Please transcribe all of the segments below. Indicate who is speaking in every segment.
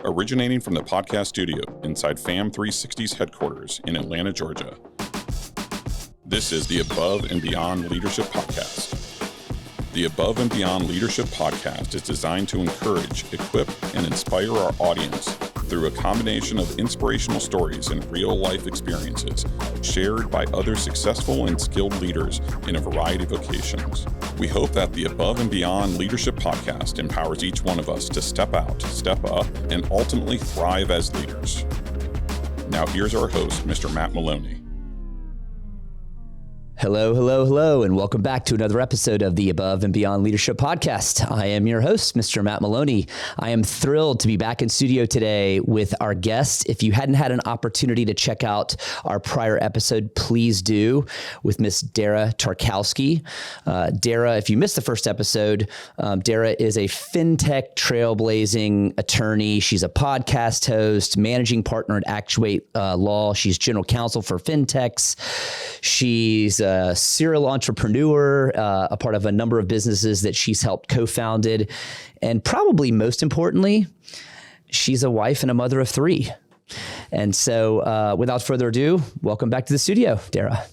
Speaker 1: originating from the podcast studio inside FAM 360's headquarters in Atlanta, Georgia. This is the Above and Beyond Leadership Podcast. The Above and Beyond Leadership Podcast is designed to encourage, equip, and inspire our audience through a combination of inspirational stories and real-life experiences shared by other successful and skilled leaders in a variety of vocations. We hope that the Above and Beyond Leadership Podcast empowers each one of us to step out, step up, and ultimately thrive as leaders. Now here's our host, Mr. Matt Maloney.
Speaker 2: Hello, and welcome back to another episode of the Above and Beyond Leadership Podcast. I am your host, Mr. Matt Maloney. I am thrilled to be back in studio today with our guest. If you hadn't had an opportunity to check out our prior episode, please do, with Miss Dara Tarkowski. Dara, if you missed the first episode, Dara is a Fintech trailblazing attorney. She's a podcast host, managing partner at Actuate Law. She's general counsel for Fintechs. She's a serial entrepreneur, a part of a number of businesses that she's helped co-founded. And probably most importantly, she's a wife and a mother of three. And so without further ado, welcome back to the studio, Dara.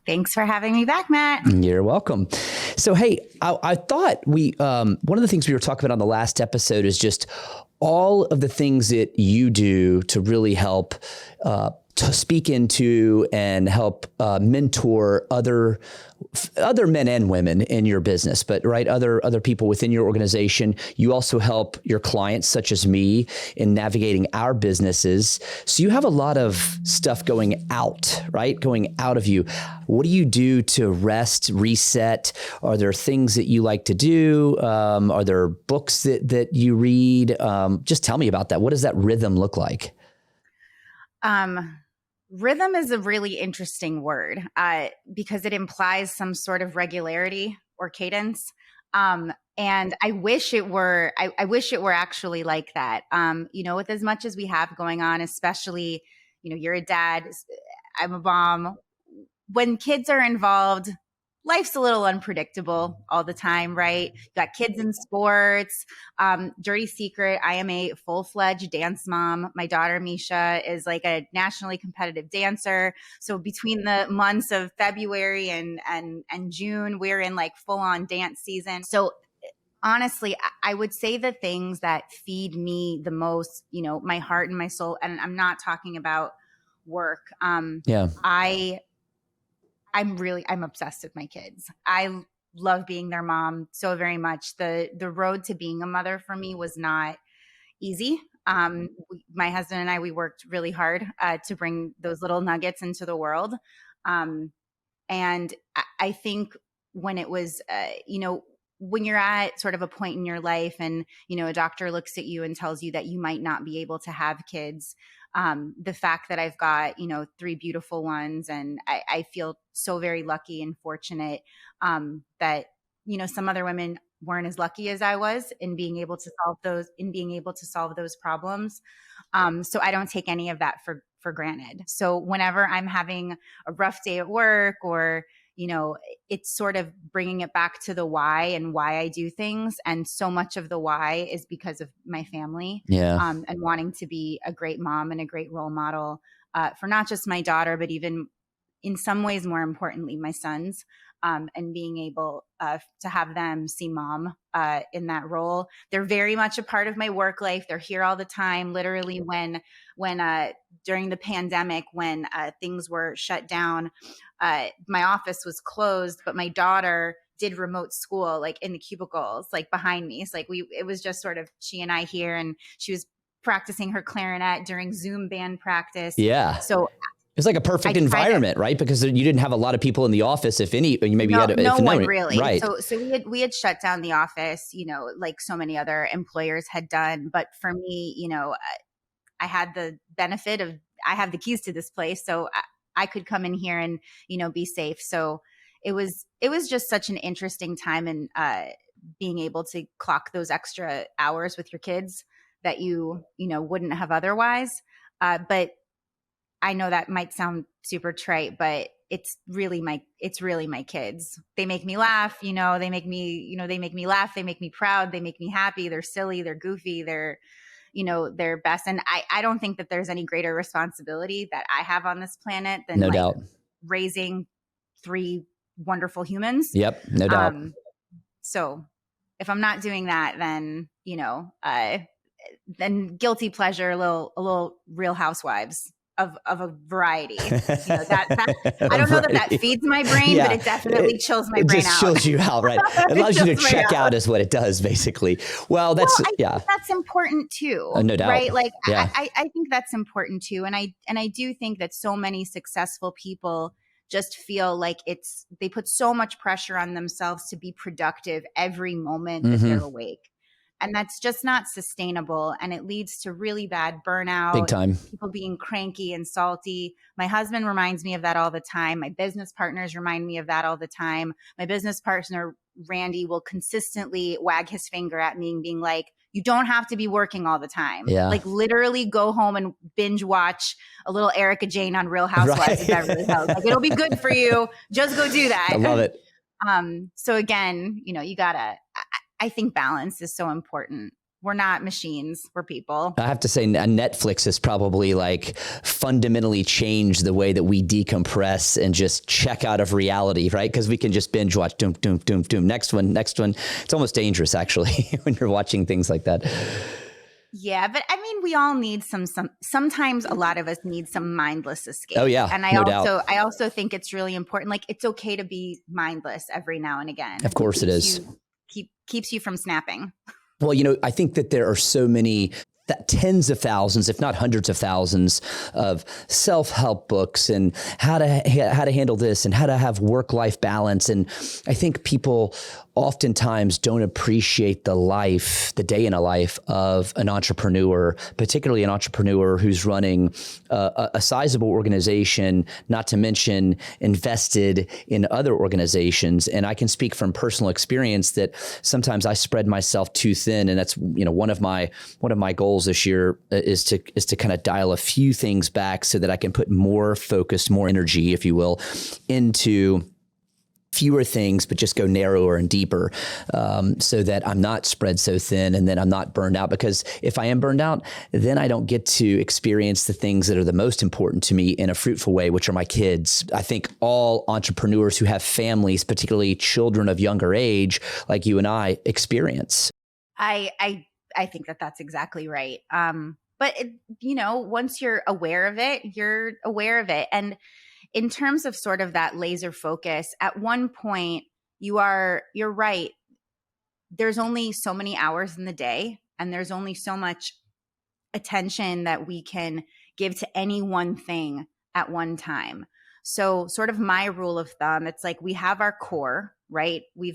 Speaker 3: Thanks for having me back, Matt.
Speaker 2: You're welcome. So, hey, I thought one of the things we were talking about on the last episode is just all of the things that you do to really help to speak into and help mentor other men and women in your business, but right, other people within your organization. You also help your clients, such as me, in navigating our businesses. So you have a lot of stuff going out, right? Going out of you. What do you do to rest, reset? Are there things that you like to do? Are there books that you read? Just tell me about that. What does that rhythm look like?
Speaker 3: Rhythm is a really interesting word because it implies some sort of regularity or cadence. And I wish it were, I wish it were actually like that. With as much as we have going on, especially, you're a dad, I'm a mom. When kids are involved, life's a little unpredictable all the time, right? You got kids in sports. Dirty secret, I am a full-fledged dance mom. My daughter, Misha, is like a nationally competitive dancer. So between the months of February and June, we're in like full-on dance season. So honestly, I would say the things that feed me the most, my heart and my soul, and I'm not talking about work. I'm obsessed with my kids. I love being their mom so very much. The road to being a mother for me was not easy. My husband and I, we worked really hard to bring those little nuggets into the world. And I think when it was, when you're at sort of a point in your life and, a doctor looks at you and tells you that you might not be able to have kids, the fact that I've got, three beautiful ones, and I feel so very lucky and fortunate that, some other women weren't as lucky as I was in being able to solve those problems. So I don't take any of that for granted. So whenever I'm having a rough day at work or, it's sort of bringing it back to the why and why I do things. And so much of the why is because of my family, and wanting to be a great mom and a great role model for not just my daughter, but even in some ways, more importantly, my sons, and being able to have them see mom in that role. They're very much a part of my work life. They're here all the time. Literally when during the pandemic, when things were shut down, my office was closed, but my daughter did remote school, like in the cubicles, like behind me. So it was just sort of she and I here, and she was practicing her clarinet during Zoom band practice.
Speaker 2: Yeah.
Speaker 3: So
Speaker 2: it's like a perfect environment, right? Because you didn't have a lot of people in the office, if any. Maybe you had
Speaker 3: no one really.
Speaker 2: Right.
Speaker 3: So we had shut down the office, like so many other employers had done. But for me, I had the benefit of I have the keys to this place, so I could come in here and be safe. So it was just such an interesting time, and being able to clock those extra hours with your kids that you wouldn't have otherwise. But I know that might sound super trite, but it's really my kids. They make me laugh, they make me laugh. They make me proud. They make me happy. They're silly. They're goofy. They're, their best. And I don't think that there's any greater responsibility that I have on this planet than
Speaker 2: No doubt.
Speaker 3: raising 3 wonderful humans.
Speaker 2: Yep. No doubt.
Speaker 3: So if I'm not doing that, then, then guilty pleasure, a little Real Housewives of a variety. I don't know that feeds my brain, but it definitely chills my brain out. It just
Speaker 2: chills you out, right? It allows you to check out is what it does, basically. Well, I think
Speaker 3: that's important too.
Speaker 2: No doubt.
Speaker 3: Right? Like, I think that's important too. And I do think that so many successful people just feel like they put so much pressure on themselves to be productive every moment that they're awake. And that's just not sustainable. And it leads to really bad burnout.
Speaker 2: Big time.
Speaker 3: People being cranky and salty. My husband reminds me of that all the time. My business partners remind me of that all the time. My business partner, Randy, will consistently wag his finger at me and being like, you don't have to be working all the time.
Speaker 2: Yeah.
Speaker 3: Like literally go home and binge watch a little Erica Jane on Real Housewives of Beverly Hills. Like it'll be good for you. Just go do that.
Speaker 2: I love it.
Speaker 3: So again, you gotta, I think balance is so important. We're not machines, we're people.
Speaker 2: I have to say Netflix has probably like fundamentally changed the way that we decompress and just check out of reality, right? Because we can just binge watch, doom, doom, doom, doom, next one. It's almost dangerous actually when you're watching things like that.
Speaker 3: Yeah, but I mean, we all need sometimes a lot of us need some mindless escape.
Speaker 2: Oh yeah.
Speaker 3: And I also think it's really important. Like it's okay to be mindless every now and again.
Speaker 2: Of course it is.
Speaker 3: Keeps you from snapping.
Speaker 2: Well, I think that there are so many tens of thousands, if not hundreds of thousands of self-help books and how to handle this and how to have work-life balance. And I think people oftentimes don't appreciate the day in a life of an entrepreneur, particularly an entrepreneur who's running a sizable organization, not to mention invested in other organizations. And I can speak from personal experience that sometimes I spread myself too thin. And that's, one of my goals this year is to kind of dial a few things back so that I can put more focus, more energy, if you will, into fewer things, but just go narrower and deeper, so that I'm not spread so thin and then I'm not burned out. Because if I am burned out, then I don't get to experience the things that are the most important to me in a fruitful way, which are my kids. I think all entrepreneurs who have families, particularly children of younger age, like you and I, experience.
Speaker 3: I think that that's exactly right. But once you're aware of it, you're aware of it. And in terms of sort of that laser focus, at one point you're right. There's only so many hours in the day, and there's only so much attention that we can give to any one thing at one time. So sort of my rule of thumb, it's like we have our core, right? We're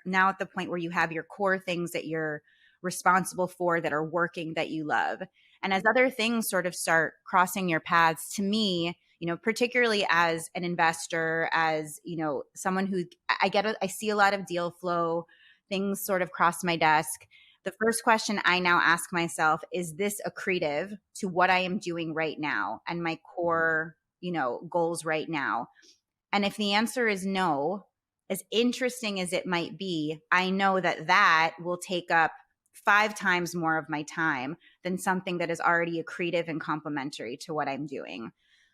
Speaker 3: now at the point where you have your core things that you're responsible for, that are working, that you love. And as other things sort of start crossing your paths, to me, particularly as an investor, as, someone who I see a lot of deal flow, things sort of cross my desk. The first question I now ask myself, is this accretive to what I am doing right now and my core, goals right now? And if the answer is no, as interesting as it might be, I know that will take up 5 times more of my time than something that is already accretive and complementary to what I'm doing.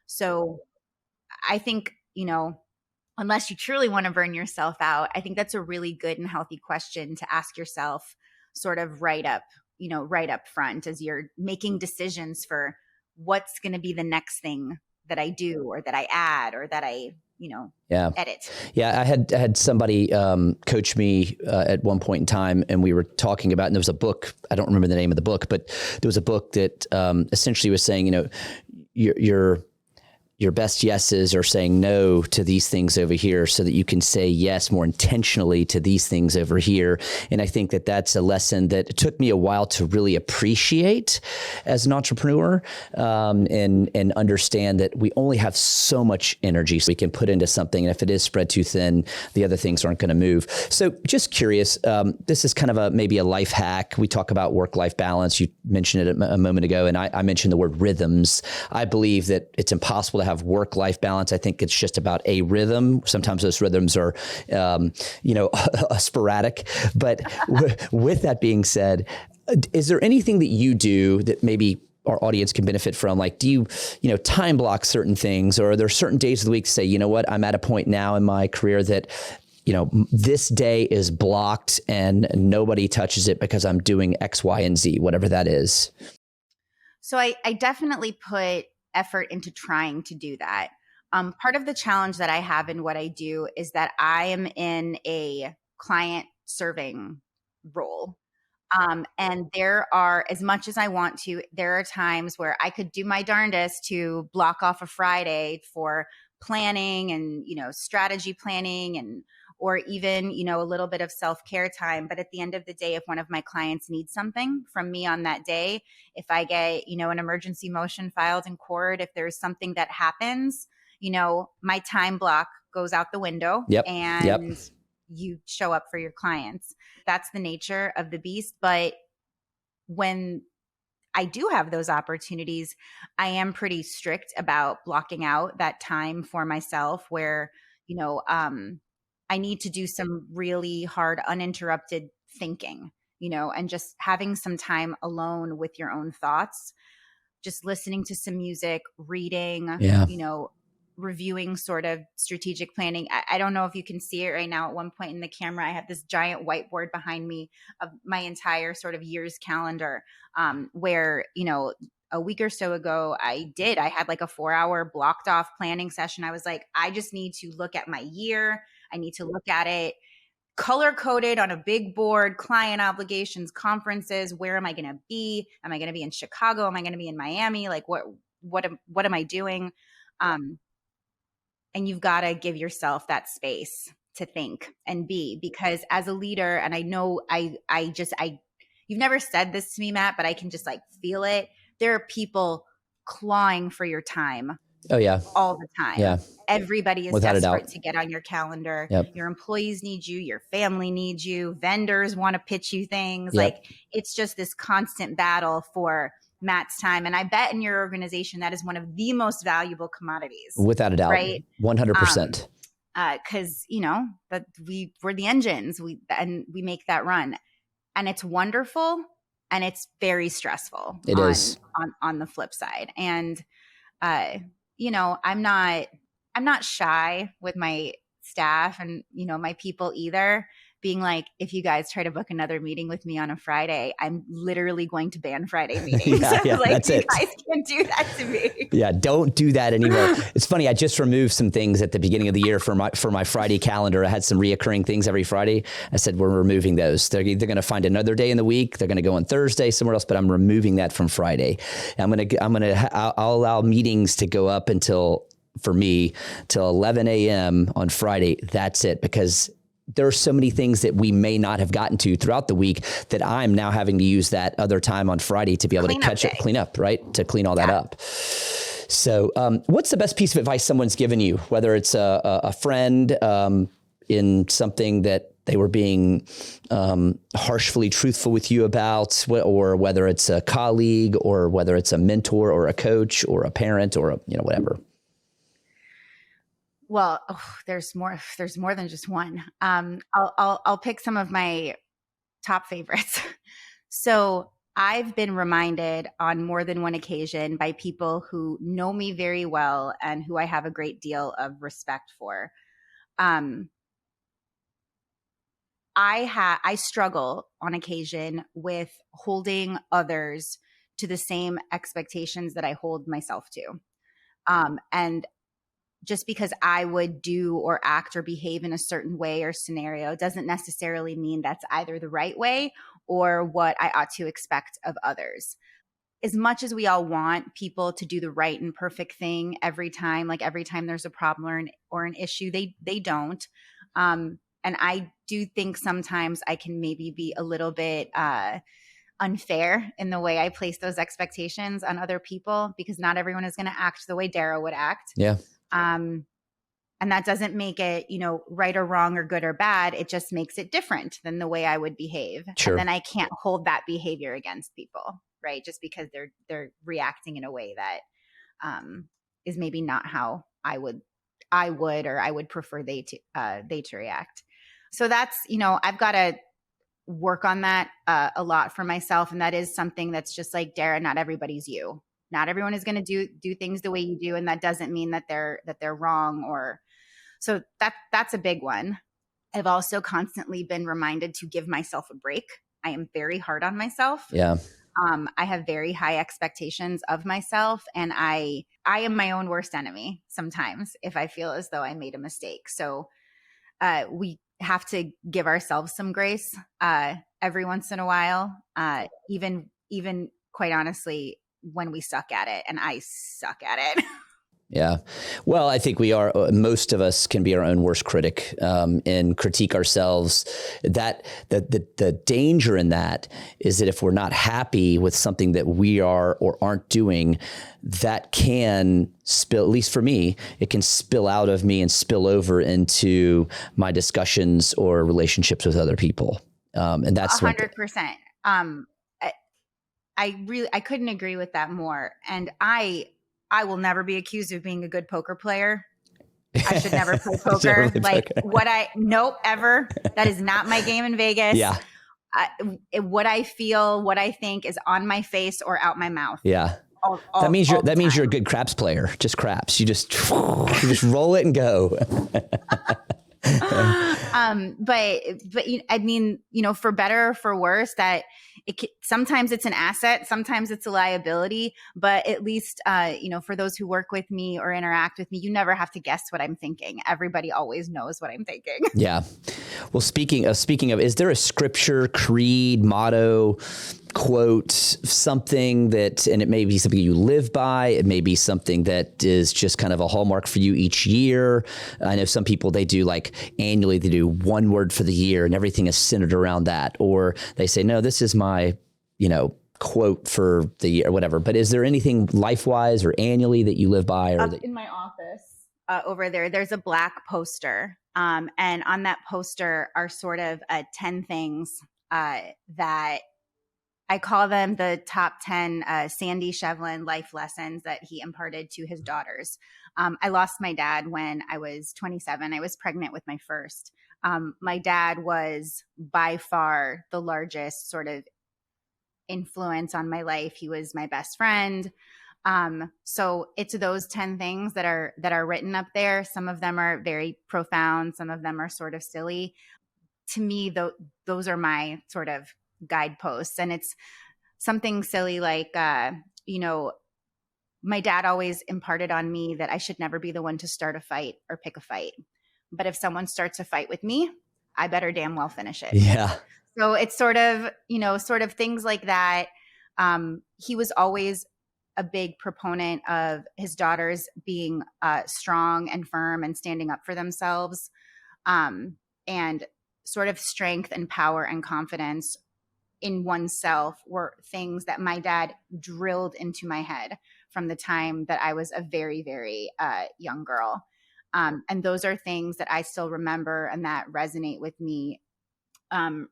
Speaker 3: So I think, unless you truly want to burn yourself out, I think that's a really good and healthy question to ask yourself sort of right up front as you're making decisions for what's going to be the next thing that I do or that I add or that I, edit.
Speaker 2: Yeah. I had somebody coach me at one point in time, and we were talking about, and there was a book, I don't remember the name of the book, but there was a book that essentially was saying, your best yeses are saying no to these things over here so that you can say yes more intentionally to these things over here. And I think that that's a lesson that it took me a while to really appreciate as an entrepreneur, and understand that we only have so much energy so we can put into something. And if it is spread too thin, the other things aren't going to move. So just curious, this is kind of maybe a life hack. We talk about work-life balance. You mentioned it a moment ago, and I mentioned the word rhythms. I believe that it's impossible to have work-life balance. I think it's just about a rhythm. Sometimes those rhythms are, sporadic. But with that being said, Is there anything that you do that maybe our audience can benefit from? Like, do you time block certain things, or are there certain days of the week to say, you know what, I'm at a point now in my career that, this day is blocked and nobody touches it because I'm doing X, Y, and Z, whatever that is?
Speaker 3: So I definitely put effort into trying to do that. Part of the challenge that I have in what I do is that I am in a client serving role. And there are, as much as I want to, there are times where I could do my darndest to block off a Friday for planning and, strategy planning and, or even, a little bit of self-care time. But at the end of the day, if one of my clients needs something from me on that day, if I get, an emergency motion filed in court, if there's something that happens, my time block goes out the window.
Speaker 2: Yep.
Speaker 3: And you show up for your clients. That's the nature of the beast. But when I do have those opportunities, I am pretty strict about blocking out that time for myself where, I need to do some really hard, uninterrupted thinking, and just having some time alone with your own thoughts, just listening to some music, reading, reviewing sort of strategic planning. I don't know if you can see it right now. At one point in the camera, I have this giant whiteboard behind me of my entire sort of year's calendar, where, a week or so ago, I had like a 4-hour blocked off planning session. I was like, I just need to look at my year. I need to look at it color coded on a big board, client obligations, conferences. Where am I going to be? Am I going to be in Chicago? Am I going to be in Miami? Like what am I doing? And you've got to give yourself that space to think and be, because as a leader, and I know you've never said this to me, Matt, but I can just like feel it. There are people clawing for your time.
Speaker 2: Oh yeah.
Speaker 3: All the time.
Speaker 2: Yeah.
Speaker 3: Everybody is
Speaker 2: Without
Speaker 3: desperate to get on your calendar.
Speaker 2: Yep.
Speaker 3: Your employees need you. Your family needs you. Vendors want to pitch you things.
Speaker 2: Yep.
Speaker 3: Like it's just this constant battle for Matt's time. And I bet in your organization, that is one of the most valuable commodities.
Speaker 2: Without a doubt.
Speaker 3: Right?
Speaker 2: 100%.
Speaker 3: Because, that we're the engines and we make that run. And it's wonderful. And it's very stressful.
Speaker 2: It is.
Speaker 3: On the flip side. And, I'm not shy with my staff and, my people either, being like, if you guys try to book another meeting with me on a Friday, I'm literally going to ban Friday meetings.
Speaker 2: Yeah,
Speaker 3: like,
Speaker 2: that's
Speaker 3: you
Speaker 2: it.
Speaker 3: guys can't do that to me.
Speaker 2: Yeah, don't do that anymore. It's funny. I just removed some things at the beginning of the year for my Friday calendar. I had some reoccurring things every Friday. I said, we're removing those. They're either going to find another day in the week. They're going to go on Thursday somewhere else, but I'm removing that from Friday. I'll allow meetings to go up for me till 11 a.m. on Friday. That's it, because there are so many things that we may not have gotten to throughout the week that I'm now having to use that other time on Friday to be able to clean up, right? To clean all that up. So what's the best piece of advice someone's given you, whether it's a friend in something that they were being harshly truthful with you about, or whether it's a colleague, or whether it's a mentor or a coach or a parent or whatever?
Speaker 3: Well, there's more than just one. I'll pick some of my top favorites. So I've been reminded on more than one occasion by people who know me very well and who I have a great deal of respect for. I struggle on occasion with holding others to the same expectations that I hold myself to. And just because I would do or act or behave in a certain way or scenario doesn't necessarily mean that's either the right way or what I ought to expect of others. As much as we all want people to do the right and perfect thing every time, like every time there's a problem or an issue, they don't. And I do think sometimes I can maybe be a little bit unfair in the way I place those expectations on other people, because not everyone is going to act the way Dara would act.
Speaker 2: Yeah.
Speaker 3: And that doesn't make it, right or wrong or good or bad. It just makes it different than the way I would behave.
Speaker 2: Sure.
Speaker 3: And then I can't hold that behavior against people, right? Just because they're reacting in a way that is maybe not how I would or I would prefer they to react. So that's, I've got to work on that a lot for myself. And that is something that's just like, Dara, not everybody's you. Not everyone is going to do things the way you do. And that doesn't mean that they're wrong, or so that's a big one. I've also constantly been reminded to give myself a break. I am very hard on myself.
Speaker 2: Yeah.
Speaker 3: I have very high expectations of myself, and I am my own worst enemy sometimes if I feel as though I made a mistake. So we have to give ourselves some grace every once in a while, even quite honestly, when we suck at it, and I suck at it.
Speaker 2: Yeah. Well, I think we are, most of us can be our own worst critic, and critique ourselves. That the danger in that is that if we're not happy with something that we are or aren't doing, that can spill, at least for me, it can spill out of me and spill over into my discussions or relationships with other people. And that's
Speaker 3: 100%. I couldn't agree with that more. And I will never be accused of being a good poker player. I should never play poker. Nope, ever. That is not my game in Vegas.
Speaker 2: Yeah.
Speaker 3: What I feel, what I think is on my face or out my mouth.
Speaker 2: Yeah. That means you're a good craps player. Just craps. You just roll it and go.
Speaker 3: But I mean, for better or for worse, that sometimes it's an asset, sometimes it's a liability, but at least, for those who work with me or interact with me, you never have to guess what I'm thinking. Everybody always knows what I'm thinking.
Speaker 2: Yeah. Well, speaking of, is there a scripture, creed, motto, quote, something that, and it may be something you live by, it may be something that is just kind of a hallmark for you each year? I know some people, they do like annually, they do one word for the year and everything is centered around that. Or they say, no, this is my, quote for the year or whatever. But is there anything life-wise or annually that you live by? Or
Speaker 3: in my office over there's a black poster. And on that poster are sort of 10 things that I call them the top 10 Sandy Shevlin life lessons that he imparted to his daughters. I lost my dad when I was 27. I was pregnant with my first. My dad was by far the largest sort of influence on my life. He was my best friend. So it's those 10 things that are written up there. Some of them are very profound. Some of them are sort of silly. To me, those are my sort of guideposts. And it's something silly like, my dad always imparted on me that I should never be the one to start a fight or pick a fight. But if someone starts a fight with me, I better damn well finish it.
Speaker 2: Yeah.
Speaker 3: So it's sort of things like that. He was always a big proponent of his daughters being strong and firm and standing up for themselves. And sort of strength and power and confidence in oneself were things that my dad drilled into my head from the time that I was a very, very young girl. And those are things that I still remember and that resonate with me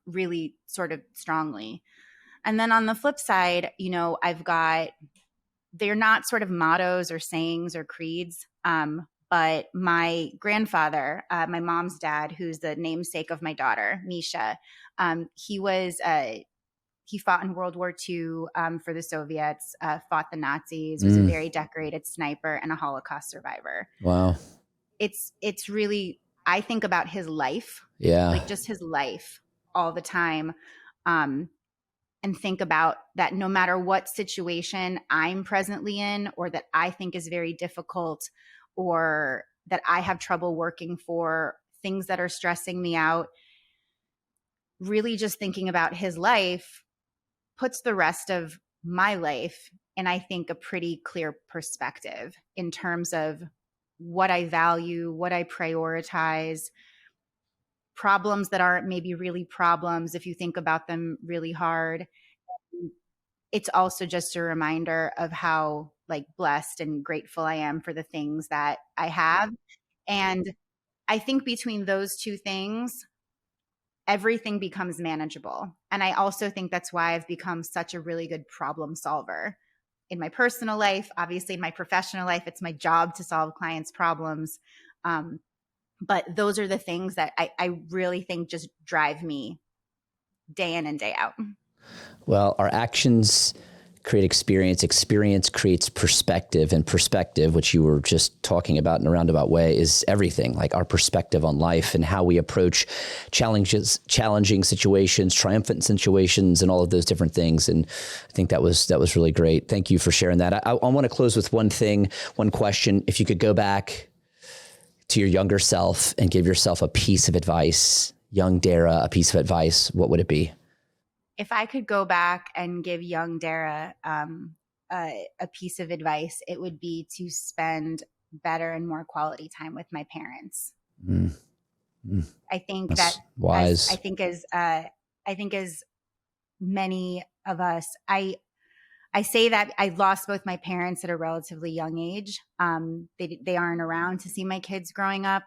Speaker 3: really sort of strongly. And then on the flip side, they're not sort of mottos or sayings or creeds, but my grandfather, my mom's dad, who's the namesake of my daughter, Misha, he fought in World War II for the Soviets, fought the Nazis, was a very decorated sniper and a Holocaust survivor.
Speaker 2: Wow.
Speaker 3: It's really, I think about his life, like just his life all the time, and think about that no matter what situation I'm presently in or that I think is very difficult or that I have trouble working for, things that are stressing me out, really just thinking about his life puts the rest of my life in, I think, a pretty clear perspective in terms of what I value, what I prioritize, problems that aren't maybe really problems if you think about them really hard. It's also just a reminder of how blessed and grateful I am for the things that I have. And I think between those two things, everything becomes manageable. And I also think that's why I've become such a really good problem solver in my personal life. Obviously, in my professional life, it's my job to solve clients' problems. But those are the things that I really think just drive me day in and day out.
Speaker 2: Well, our actions create experience. Experience creates perspective, and perspective, which you were just talking about in a roundabout way, is everything. Like our perspective on life and how we approach challenging situations, triumphant situations, and all of those different things. And I think that was really great. Thank you for sharing that. I want to close with one question. If you could go back to your younger self and give yourself a piece of advice, young Dara, a piece of advice, what would it be?
Speaker 3: If I could go back and give young Dara a piece of advice, it would be to spend better and more quality time with my parents. I think that's wise. I think as many of us, I say that I lost both my parents at a relatively young age. They aren't around to see my kids growing up,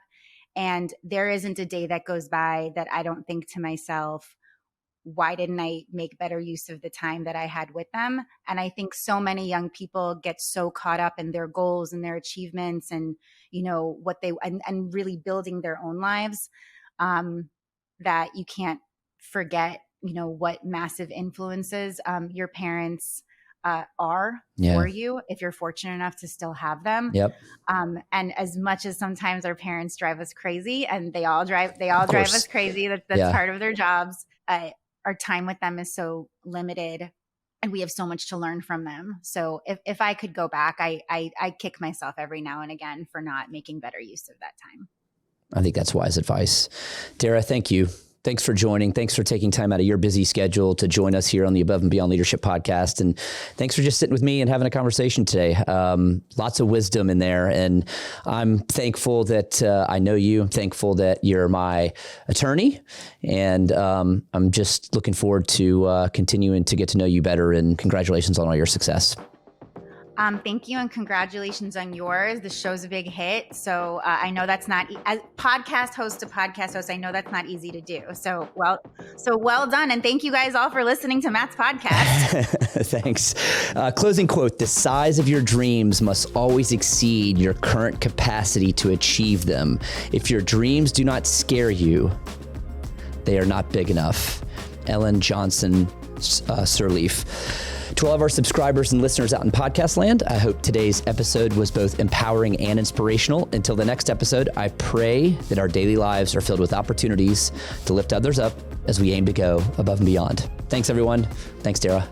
Speaker 3: and there isn't a day that goes by that I don't think to myself, why didn't I make better use of the time that I had with them? And I think so many young people get so caught up in their goals and their achievements and, what they, and really building their own lives, that you can't forget, what massive influences, your parents, are for you, if you're fortunate enough to still have them.
Speaker 2: Yep.
Speaker 3: And as much as sometimes our parents drive us crazy, and they all drive us crazy, that's part of their jobs. Our time with them is so limited, and we have so much to learn from them. So if I could go back, I kick myself every now and again for not making better use of that time.
Speaker 2: I think that's wise advice. Dara, thank you. Thanks for joining. Thanks for taking time out of your busy schedule to join us here on the Above and Beyond Leadership Podcast. And thanks for just sitting with me and having a conversation today. Lots of wisdom in there. And I'm thankful that I know you. I'm thankful that you're my attorney. And I'm just looking forward to continuing to get to know you better. And congratulations on all your success.
Speaker 3: Thank you, and congratulations on yours. The show's a big hit, so I know that's not as podcast host to podcast host. I know that's not easy to do. So well done, and thank you guys all for listening to Matt's podcast.
Speaker 2: Thanks. Closing quote: "The size of your dreams must always exceed your current capacity to achieve them. If your dreams do not scare you, they are not big enough." Ellen Johnson Sirleaf. To all of our subscribers and listeners out in podcast land, I hope today's episode was both empowering and inspirational. Until the next episode, I pray that our daily lives are filled with opportunities to lift others up as we aim to go above and beyond. Thanks, everyone. Thanks, Dara.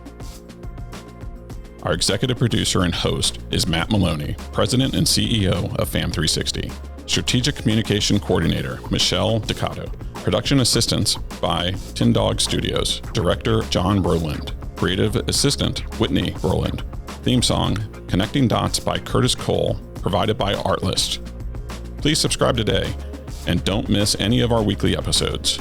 Speaker 1: Our executive producer and host is Matt Maloney, President and CEO of FAM360. Strategic Communication Coordinator, Michelle Ducato. Production assistance by Tin Dog Studios. Director, John Roland. Creative Assistant, Whitney Roland. Theme song, Connecting Dots by Curtis Cole, provided by Artlist. Please subscribe today and don't miss any of our weekly episodes.